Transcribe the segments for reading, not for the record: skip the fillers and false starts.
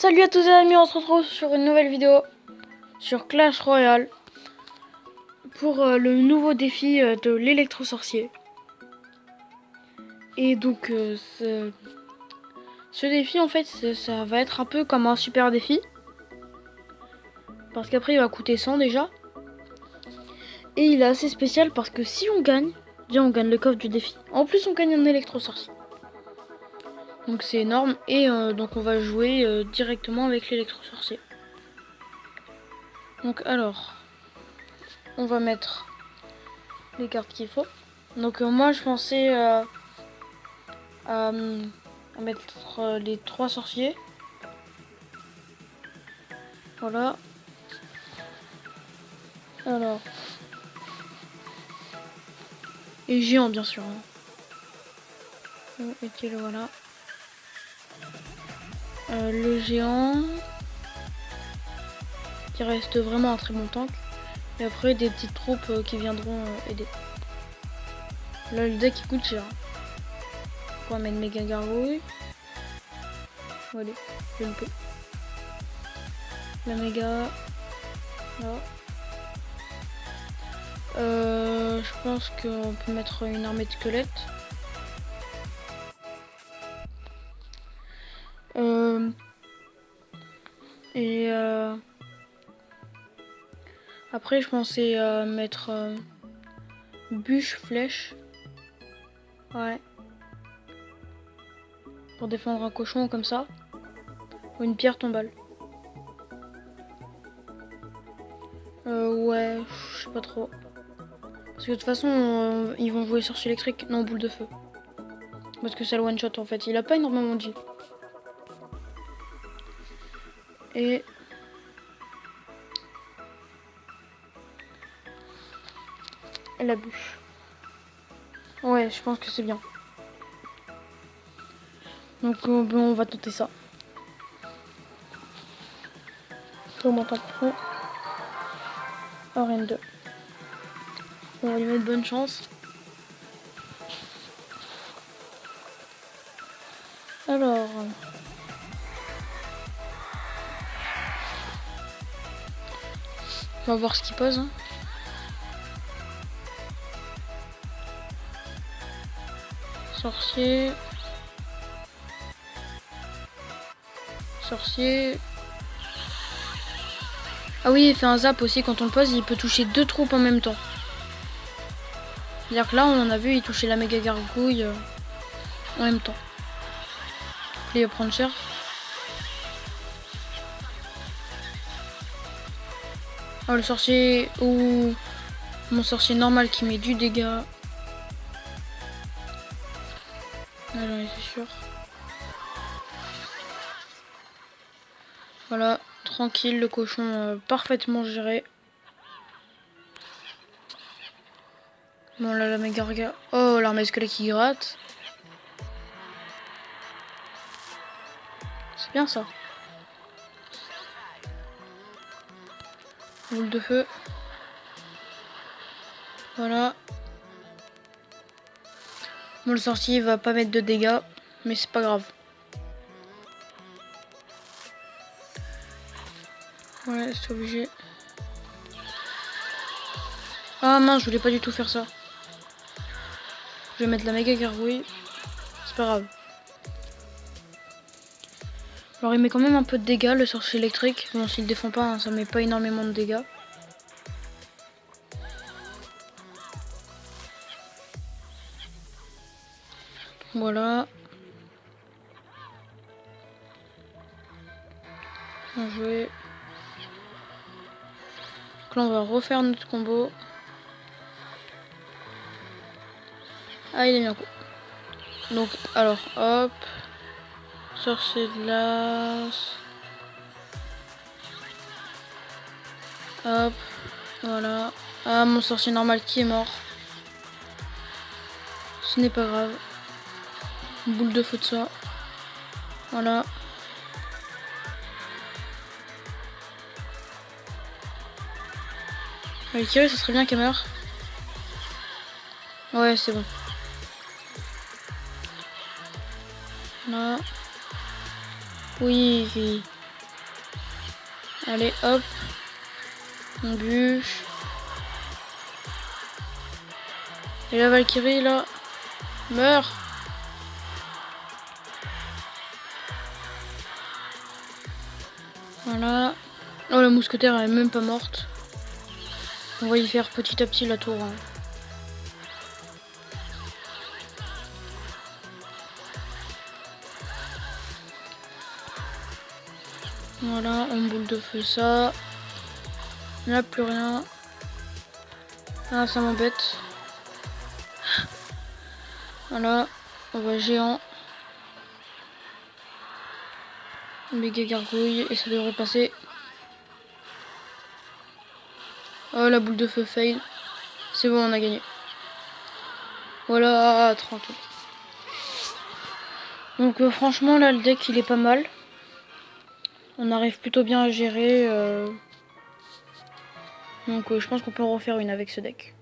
Salut à tous les amis, on se retrouve sur une nouvelle vidéo sur Clash Royale pour le nouveau défi de l'électro-sorcier. Et donc ce défi en fait ça va être un peu comme un super défi. Parce qu'après il va coûter 100 déjà. Et il est assez spécial parce que si on gagne, déjà on gagne le coffre du défi. En plus on gagne un électro-sorcier. Donc c'est énorme et donc on va jouer directement avec l'électro-sorcier. Donc alors, on va mettre les cartes qu'il faut. Donc moi je pensais à mettre les 3 sorciers. Voilà. Alors. Et géant bien sûr. Ok, le voilà. Le géant. Qui reste vraiment un très bon tank. Et après des petites troupes qui viendront aider. Là le deck il coûte cher. On va mettre méga gargouille. Allez, je le peux. La méga. Là. Je pense qu'on peut mettre une armée de squelettes. Après je pensais mettre bûche, flèche. Ouais. Pour défendre un cochon comme ça. Ou une pierre tombale. Ouais, je sais pas trop. Parce que de toute façon, ils vont jouer sorcier électrique. Non, boule de feu. Parce que c'est le one shot en fait. Il a pas énormément de vie. Et la bûche. Ouais, je pense que c'est bien. Donc on va tenter ça. Je remonte un peu. Arène 2. On va lui mettre bonne chance. Alors. On va voir ce qu'il pose. Hein. Sorcier. Sorcier. Ah oui, il fait un zap aussi. Quand on le pose, il peut toucher 2 troupes en même temps. C'est-à-dire que là, on en a vu, il touchait la méga gargouille en même temps. Il va prendre cher. Oh, le sorcier. Ou mon sorcier normal qui met du dégât. Ah, j'en étais sûr. Voilà, tranquille, le cochon parfaitement géré. Bon, là, la méga garga. Oh, l'armée squelette qui gratte. C'est bien ça. Boule de feu. Voilà. Bon, le sorcier va pas mettre de dégâts, mais c'est pas grave. Ouais, c'est obligé. Ah mince, je voulais pas du tout faire ça. Je vais mettre la méga gargouille. C'est pas grave. Alors il met quand même un peu de dégâts, le sorcier électrique. Bon, s'il défend pas, hein, ça met pas énormément de dégâts. Voilà. Bien joué. Donc là on va refaire notre combo. Ah, il est bien coup. Donc alors hop. Sorcier de glace. Hop. Voilà. Ah, mon sorcier normal qui est mort. Ce n'est pas grave. Une boule de feu de ça. Voilà. Valkyrie, ça serait bien qu'elle meure. Ouais, c'est bon. Là. Oui. Allez, hop. On bûche. Et la Valkyrie, là. Meurt. Voilà. Oh, la mousquetaire, elle est même pas morte. On va y faire petit à petit la tour. Hein. Voilà, on boule de feu ça. Il n'y a plus rien. Ah, ça m'embête. Voilà, on va géant. Méga gargouille et ça devrait passer. Oh, la boule de feu fail. C'est bon, on a gagné. Voilà, tranquille. Donc franchement là le deck il est pas mal. On arrive plutôt bien à gérer. Donc je pense qu'on peut en refaire une avec ce deck.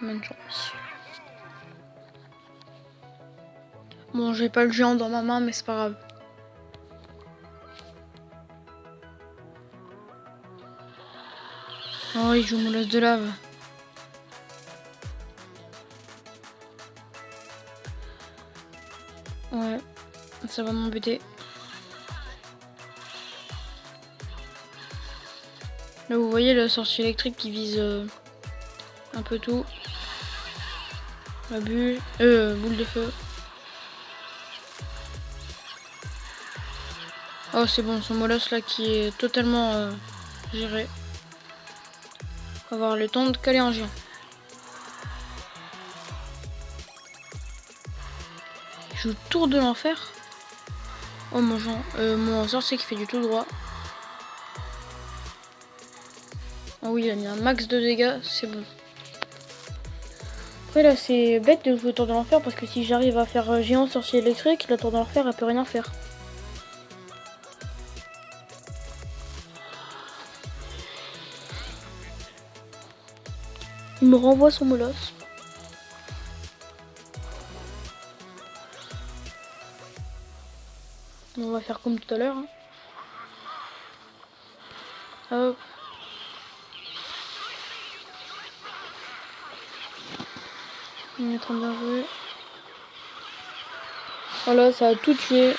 Bonne chance. Bon, j'ai pas le géant dans ma main mais c'est pas grave. Oh, il joue molosse de lave. Ouais, ça va m'embêter. Là, vous voyez le sorcier électrique qui vise un peu tout. La boule de feu. Oh, c'est bon, son molosse là qui est totalement géré. On va avoir le temps de caler un géant. Il joue tour de l'enfer. Oh mon sorcier qui fait du tout droit. Oh oui, il a mis un max de dégâts, c'est bon. Après là c'est bête de jouer tour de l'enfer parce que si j'arrive à faire géant sorcier électrique, la tour de l'enfer elle peut rien faire. Il me renvoie son molosse. On va faire comme tout à l'heure. Hein. Hop. On est en train de bien jouer. Voilà, ça a tout tué.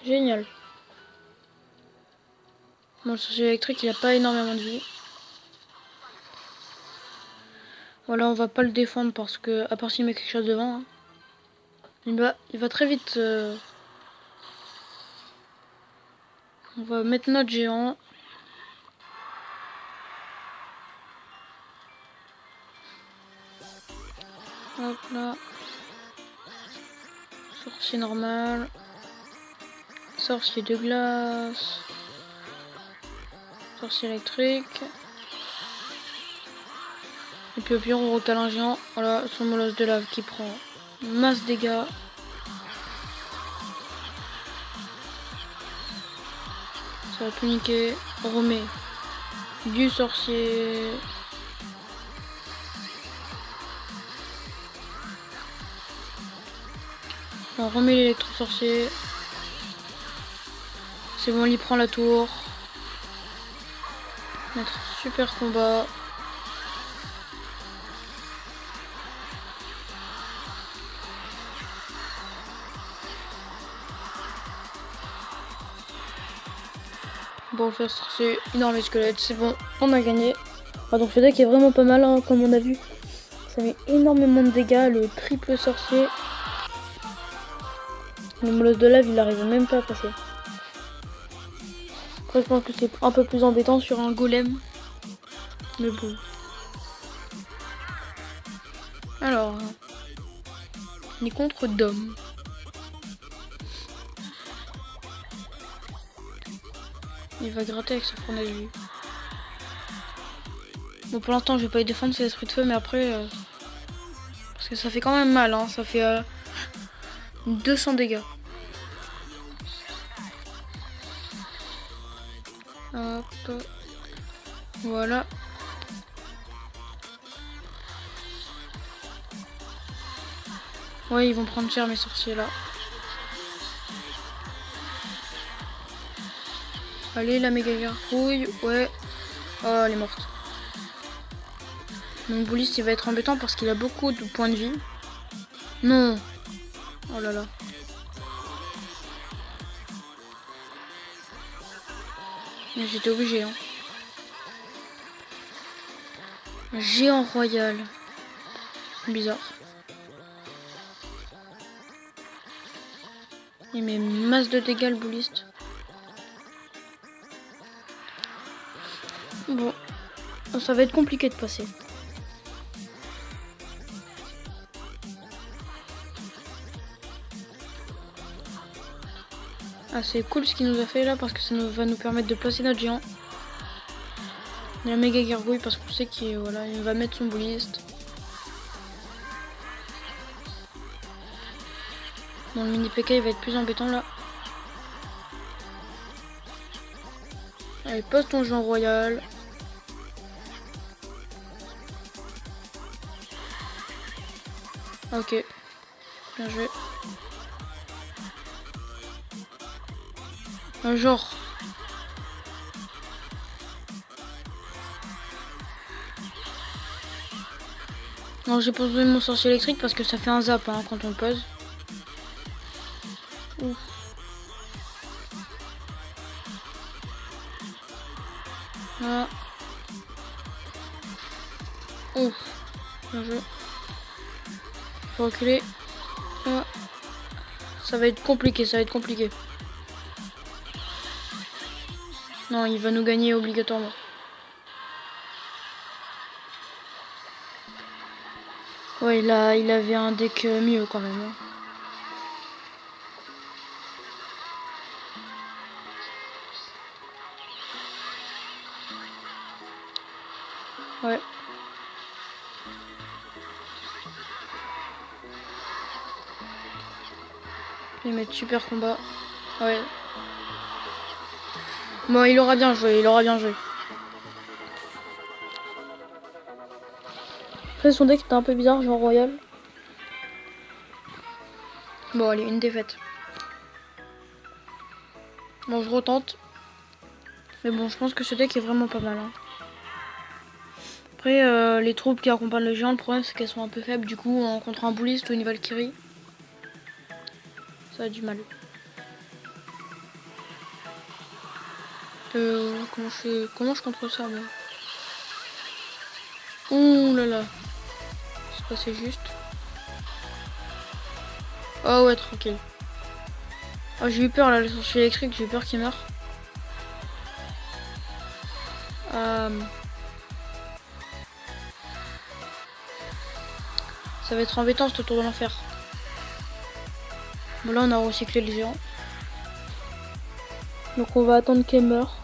Génial. Bon, le sorcier électrique, il a pas énormément de vie. Voilà, on va pas le défendre parce que, à part s'il met quelque chose devant, hein, il va très vite. On va mettre notre géant. Hop là. Sorcier normal. Sorcier de glace. Sorcier électrique. Et puis au pire on recale un géant. Voilà, son molosse de lave qui prend masse dégâts. Ça va tout niquer. On remet du sorcier. On remet l'électro-sorcier. C'est bon, il prend la tour. Notre super combat. Bon, faire sorcier, énorme squelette, c'est bon, on a gagné. Ah, donc ce deck est vraiment pas mal, hein, comme on a vu. Ça met énormément de dégâts, le triple sorcier. Le molosse de lave, il arrive même pas à passer. Après, je pense que c'est un peu plus embêtant sur un golem. Mais bon. Alors, on est contre Dom. Il va gratter avec sa fournaise vue. Bon, pour l'instant, je vais pas y défendre, c'est l'esprit de feu, mais après... parce que ça fait quand même mal, hein. Ça fait 200 dégâts. Hop. Voilà. Ouais, ils vont prendre cher mes sorciers là. Allez, la méga gargouille. Ouais. Oh, elle est morte. Mon bouliste, il va être embêtant parce qu'il a beaucoup de points de vie. Non. Oh là là. Mais j'étais obligé, hein. Un géant royal. Bizarre. Il met masse de dégâts le bouliste. Bon. Ça va être compliqué de passer. Ah, c'est cool ce qu'il nous a fait là parce que ça va nous permettre de placer notre géant. La méga gargouille parce qu'on sait qu'il voilà, il va mettre son bouliste. Bon, le mini PK il va être plus embêtant là. Allez, pose ton géant royal. Ok. Bien joué. Un genre. Non, j'ai posé mon sorcier électrique parce que ça fait un zap hein, quand on le pose. Ouf. Voilà. Ouf. Bien joué. Faut reculer. Voilà. Ça va être compliqué, ça va être compliqué. Non, il va nous gagner obligatoirement. Ouais, il avait un deck mieux quand même. Hein. Ouais. Il va mettre super combat. Ouais. Bon, il aura bien joué, il aura bien joué. Après, son deck était un peu bizarre, genre royal. Bon, allez, une défaite. Bon, je retente. Mais bon, je pense que ce deck est vraiment pas mal. Hein. Après, les troupes qui accompagnent le géant, le problème c'est qu'elles sont un peu faibles. Du coup, contre un bouliste ou une Valkyrie, ça a du mal. Comment je contrôle ça moi? Ouh là là. C'est passé juste. Oh ouais, tranquille. Oh, j'ai eu peur là, le sorcier électrique, j'ai eu peur qu'il meure. Ça va être embêtant ce tour de l'enfer. Bon là on a recyclé le géant. Donc on va attendre qu'elle meure.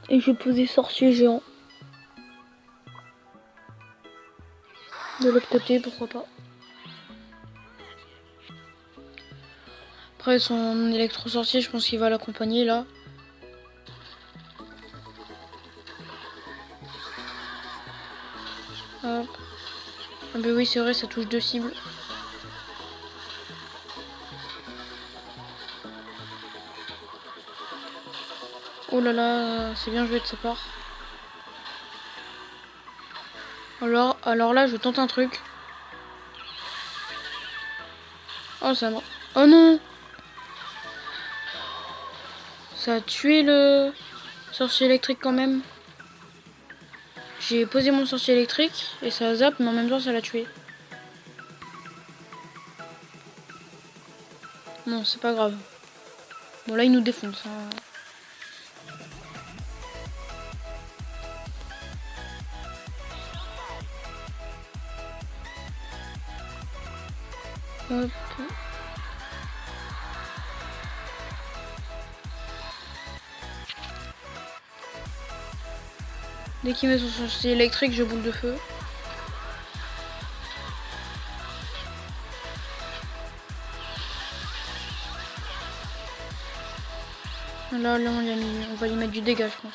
Et je vais poser sorcier géant. De l'autre côté, pourquoi pas. Après son électro-sorcier, je pense qu'il va l'accompagner là. Hop. Ah bah oui c'est vrai, ça touche deux cibles. Oh là là, c'est bien joué de sa part. Alors là, je tente un truc. Oh, ça m'a... Oh non! Ça a tué le sorcier électrique quand même. J'ai posé mon sorcier électrique et ça a zap, mais en même temps, ça l'a tué. Non, c'est pas grave. Bon, là, il nous défonce. Hein. Hop. Dès qu'il met son sorcier électrique, je boule de feu. Là, on va y mettre du dégât, je pense.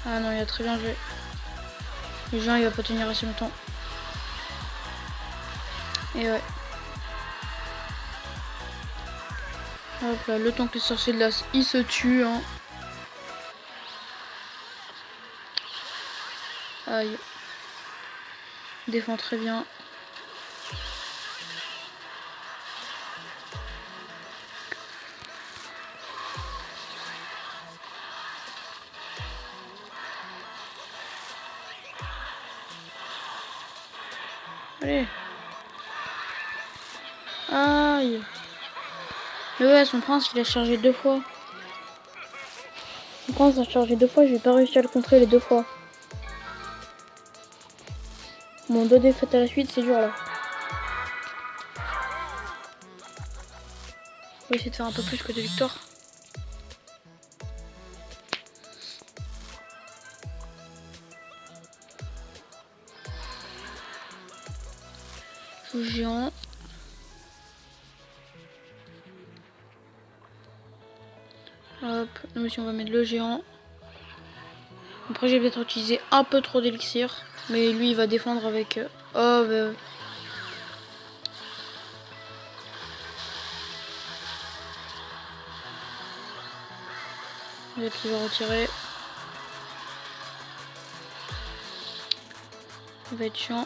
Ah non, il a très bien joué. Le géant il va pas tenir assez longtemps. Et ouais. Hop là, le temps que les sorciers de glace ils se tuent. Hein. Aïe. Défend très bien. Allez. Aïe. Mais ouais, son prince il a chargé 2 fois. Son prince a chargé 2 fois, j'ai pas réussi à le contrer les 2 fois. Bon, 2 défaites à la suite, c'est dur là. On va essayer de faire un peu plus que des victoires. Joue géant. Hop, nous aussi on va mettre le géant. Après j'ai peut-être utilisé un peu trop d'élixir. Mais lui il va défendre avec... Oh bah... Et puis il va retirer. Il va être chiant.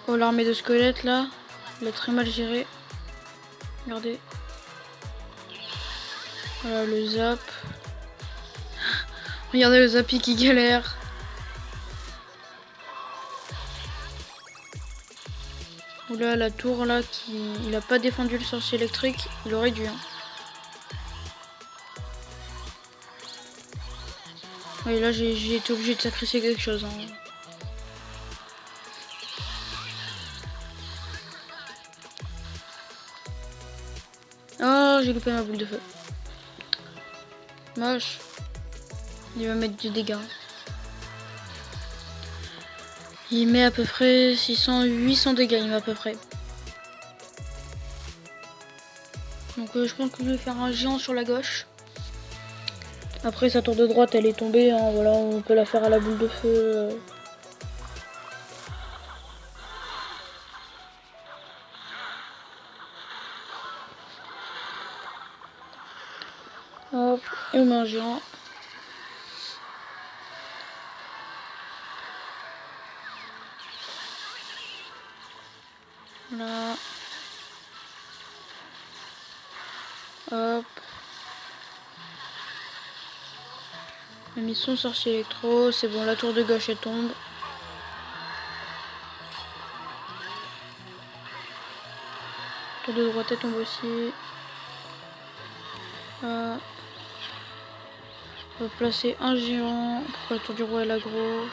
Oh l'armée de squelettes là. Il a très mal géré. Regardez. Voilà le zap. Regardez le zappy qui galère. Oula la tour là qui... Il a pas défendu le sorcier électrique. Il aurait dû. Hein. Et là j'ai été obligé de sacrifier quelque chose. Hein. Oh j'ai loupé ma boule de feu. Moche. Il va mettre du dégât. Il met à peu près 800 dégâts, il met à peu près. Donc je pense que je vais faire un géant sur la gauche. Après sa tour de droite elle est tombée, hein, voilà, on peut la faire à la boule de feu. Hop, et on met un géant. Voilà. Hop. On a mis son sorcier électro, c'est bon, la tour de gauche elle tombe. La tour de droite elle tombe aussi. On va placer un géant pour que la tour du roi elle aggro.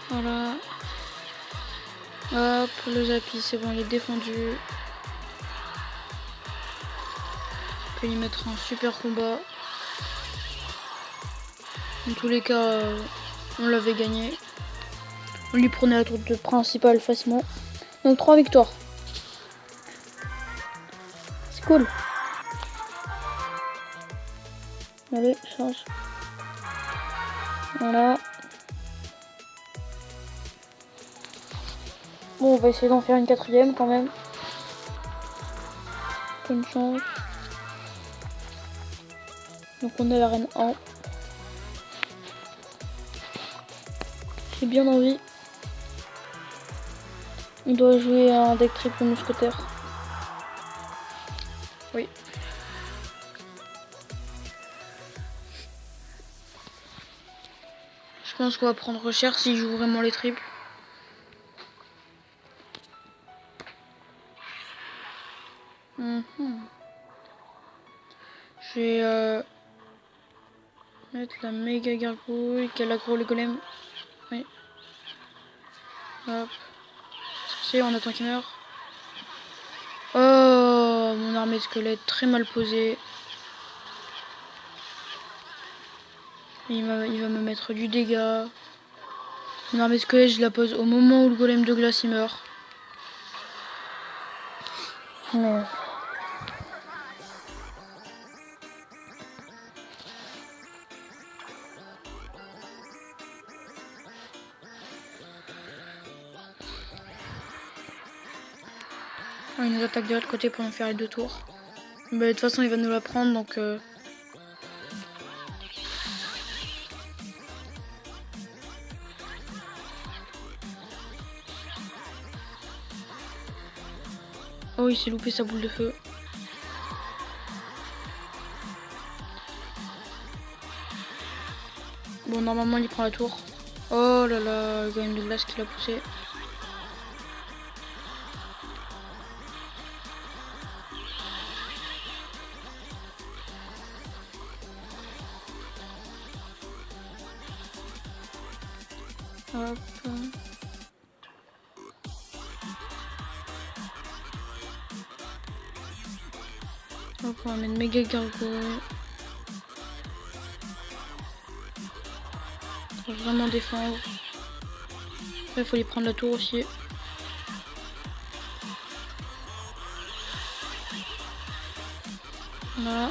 Voilà. Hop, le zappy, c'est bon, il est défendu. On peut y mettre un super combat. Dans tous les cas, on l'avait gagné. On lui prenait la tour de principale facilement. Donc 3 victoires. C'est cool. Allez, change. Voilà. Bon, on va essayer d'en faire une 4ème quand même. Bonne chance. Donc on a la reine 1. J'ai bien envie. On doit jouer un deck triple mousquetaire. Oui. Je pense qu'on va prendre cher s'il joue vraiment les triples. Je vais mettre la méga gargouille qu'elle aggro le golem. Oui. Hop. Sorcier, on attend qu'il meure. Oh, mon armée de squelettes très mal posée. Il va me mettre du dégât. Une armée squelette, je la pose au moment où le golem de glace il meurt. Mais... il nous attaque de l'autre côté pour nous faire les 2 tours. Bah, de toute façon il va nous la prendre donc... Oh, il s'est loupé sa boule de feu. Bon, normalement il prend la tour. Oh là là, le golem de glace qui l'a poussé. Hop. Hop, on va mettre méga gargouille. Faut vraiment défendre. Il faut lui prendre la tour aussi. Voilà.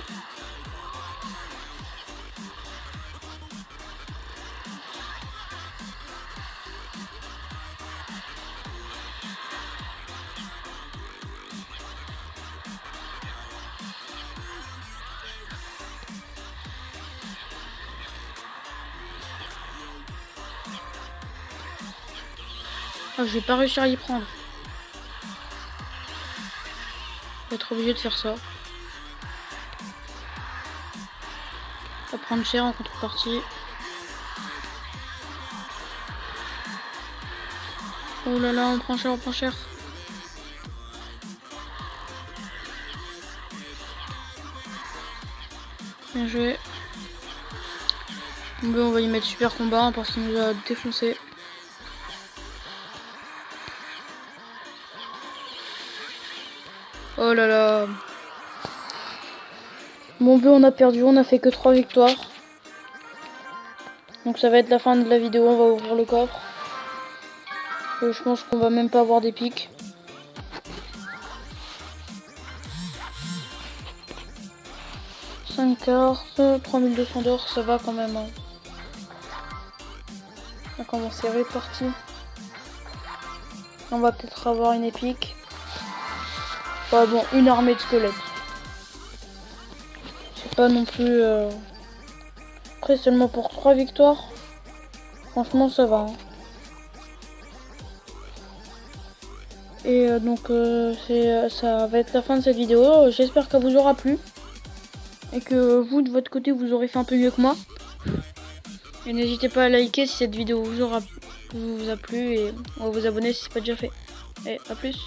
Ah, je vais pas réussir à y prendre. Je vais être obligé de faire ça. Ça va prendre cher en contrepartie. Oh là là, on prend cher, on prend cher. Bien joué. Bon, on va y mettre super combat hein, parce qu'il nous a défoncé. Oh là là. Bon, on a perdu, on a fait que 3 victoires. Donc ça va être la fin de la vidéo, on va ouvrir le coffre. Je pense qu'on va même pas avoir des pics. $5 cartes, 3200 d'or, ça va quand même. Hein. On va commencer réparti. On va peut-être avoir une épique. Enfin bon, une armée de squelettes. C'est pas non plus... Après seulement pour 3 victoires. Franchement ça va. Hein. Et donc ça va être la fin de cette vidéo. J'espère qu'elle vous aura plu. Et que vous de votre côté vous aurez fait un peu mieux que moi. Et n'hésitez pas à liker si cette vidéo vous a plu. Et à vous abonner si c'est pas déjà fait. Et à plus.